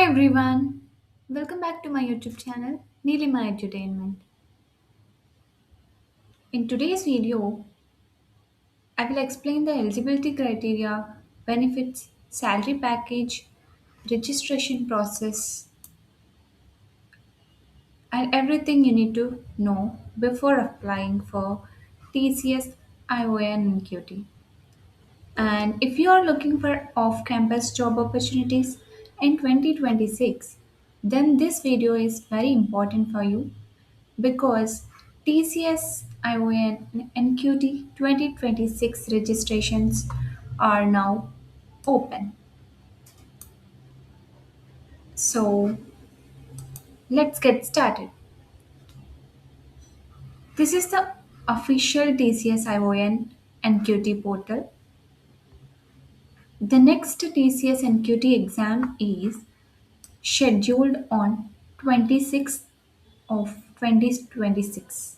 Hi everyone, welcome back to my YouTube channel Neelima Entertainment. In today's video, I will explain the eligibility criteria, benefits, salary package, registration process, and everything you need to know before applying for TCS NQT. And if you are looking for off campus job opportunities in 2026, then this video is very important for you because TCS ION NQT 2026 registrations are now open. So let's get started. This is the official TCS ION NQT portal. The next TCS NQT exam is scheduled on 26th of 2026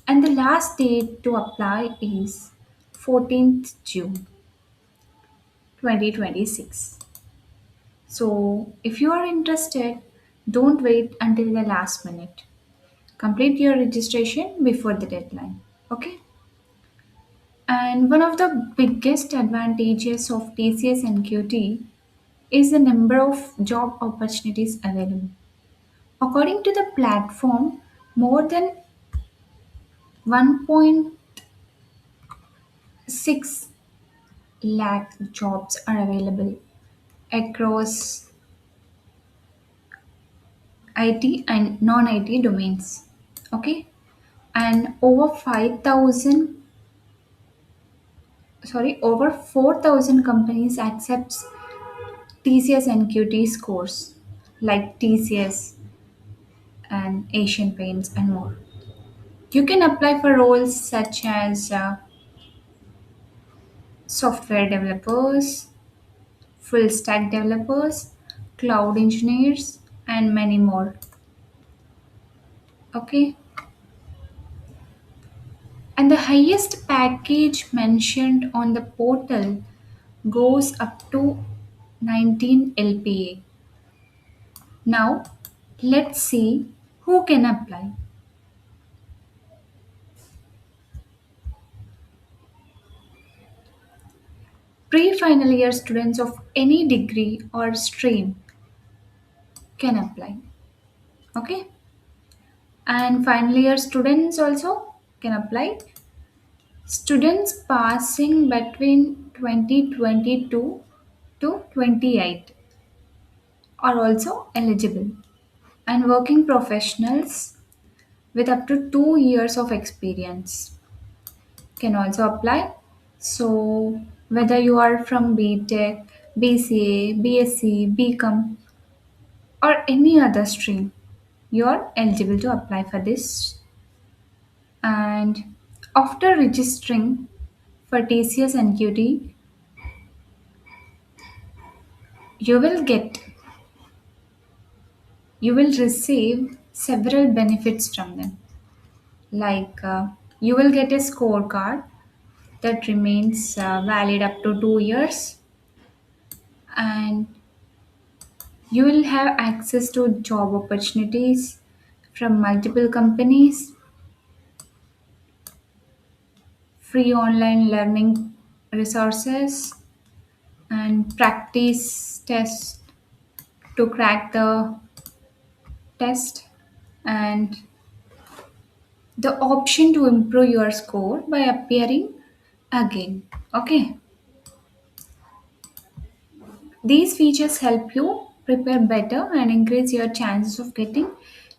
and the last date to apply is 14th June 2026. So, if you are interested, don't wait until the last minute. Complete your registration before the deadline. Okay? And one of the biggest advantages of TCS and QT is the number of job opportunities available. According to the platform, more than 1.6 lakh jobs are available across IT and non IT domains. Okay? And over 4,000 companies accepts TCS NQT scores like TCS and Asian Paints and more. You can apply for roles such as software developers, full stack developers, cloud engineers, and many more. Okay, and the highest package mentioned on the portal goes up to 19 LPA. Now, let's see who can apply. Pre-final year students of any degree or stream can apply. Okay? And final year students also can apply. Students passing between 2022 to 28 are also eligible. And working professionals with up to 2 years of experience can also apply. So, whether you are from BTech, BCA, BSc, BCom, or any other stream, you are eligible to apply for this. And after registering for TCS and QT, you will get you will receive several benefits from them. Like you will get a scorecard that remains valid up to 2 years, and you will have access to job opportunities from multiple companies, free online learning resources, and practice tests to crack the test, and the option to improve your score by appearing again. Okay, these features help you prepare better and increase your chances of getting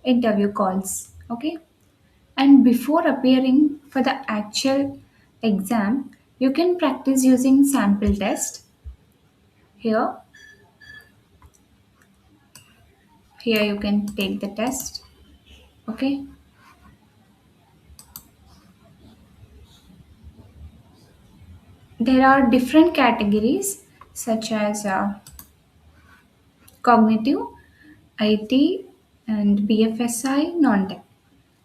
interview calls. Okay, and before appearing for the actual exam, you can practice using sample test. Here here you can take the test. Okay, there are different categories such as cognitive, IT, and BFSI non-tech.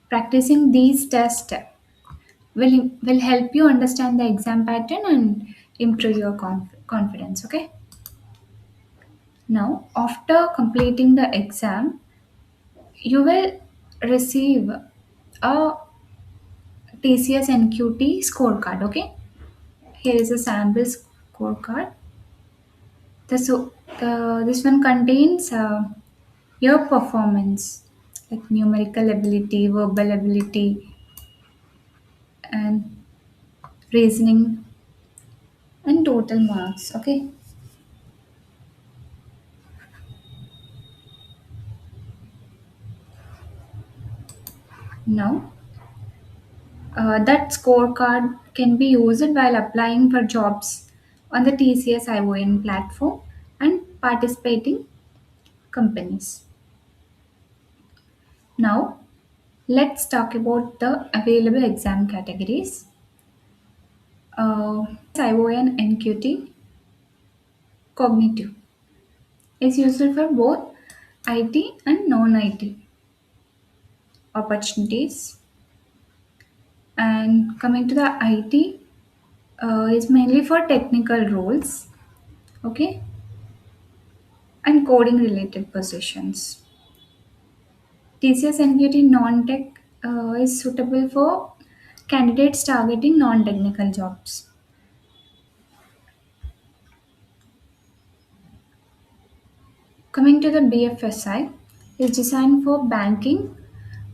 Practicing these tests will help you understand the exam pattern and improve your confidence. Okay, Now, after completing the exam, you will receive a TCS NQT scorecard. Okay, here is a sample scorecard. This one contains your performance, like numerical ability, verbal ability, and reasoning, and total marks. Okay, now that scorecard can be used while applying for jobs on the TCS ION platform and participating companies. Now, let's talk about the available exam categories. ION NQT Cognitive is useful for both IT and non IT opportunities. And coming to the IT, is mainly for technical roles, okay, and coding related positions. TCS NQT non-tech is suitable for candidates targeting non-technical jobs. Coming to the BFSI, is designed for banking,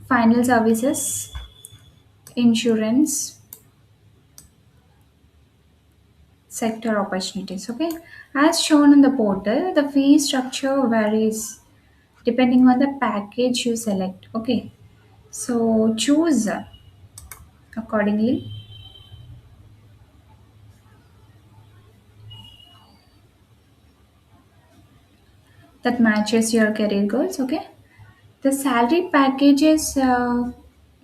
financial services, insurance sector opportunities. Okay, as shown in the portal, the fee structure varies depending on the package you select. Okay, so choose accordingly that matches your career goals. Okay, the salary packages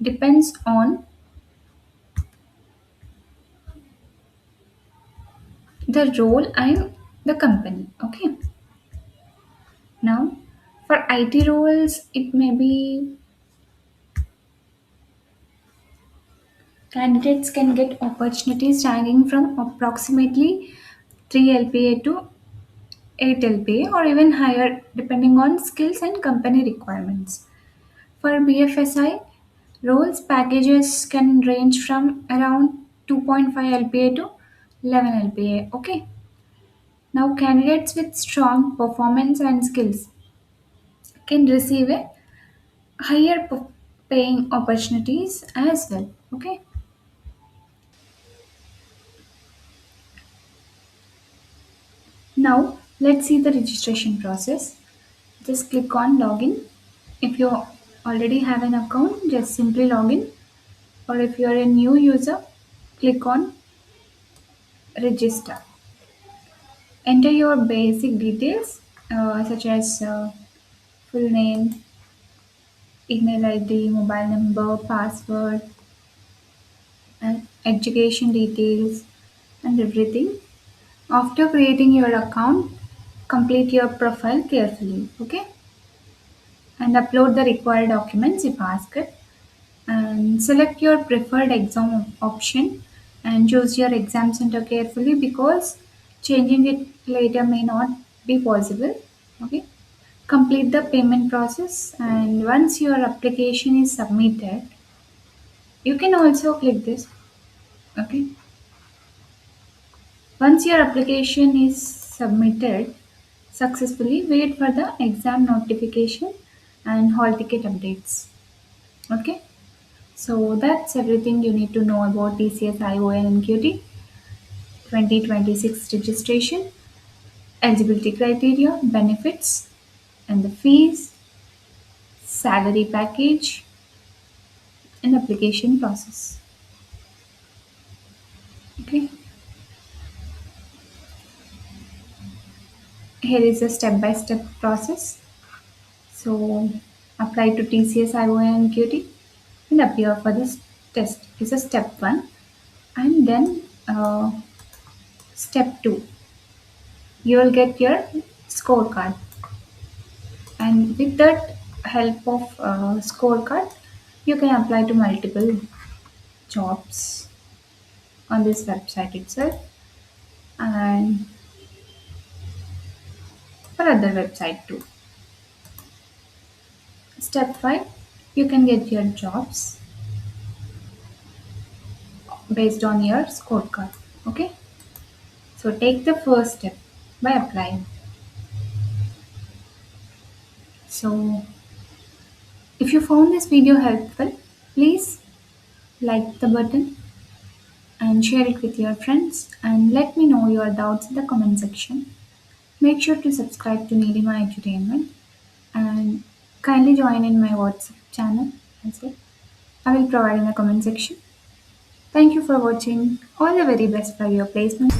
depends on the role and the company. Okay, now for IT roles, it may be candidates can get opportunities ranging from approximately 3 LPA to 8 LPA or even higher depending on skills and company requirements. For BFSI, roles packages can range from around 2.5 LPA to 11 LPA. Okay. Now, candidates with strong performance and skills can receive a higher paying opportunities as well. Okay. Now, let's see the registration process. Just click on login. If you already have an account, just simply log in. Or if you are a new user, click on register. Enter your basic details such as full name, email ID, mobile number, password, and education details, and everything. After creating your account, complete your profile carefully, okay? And upload the required documents if asked. And select your preferred exam option and choose your exam center carefully because changing it later may not be possible, okay? Complete the payment process, and once your application is submitted, you can also click this. Okay, once your application is submitted successfully, wait for the exam notification and hall ticket updates. Okay, so that's everything you need to know about TCS ION and QT 2026 registration, eligibility criteria, benefits, and the fees, salary package, and application process. Okay, here is a step-by-step process. So apply to TCS ION QT and appear for this test. Is a step one, and then step two. You will get your scorecard, and with that help of scorecard, you can apply to multiple jobs on this website itself. And for other website too. Step 5, you can get your jobs based on your scorecard. Okay, so take the first step by applying. So if you found this video helpful, please like the button and share it with your friends and let me know your doubts in the comment section. Make sure to subscribe to Neelima Entertainment and kindly join in my WhatsApp channel as well. I will provide in the comment section. Thank you for watching. All the very best for your placement.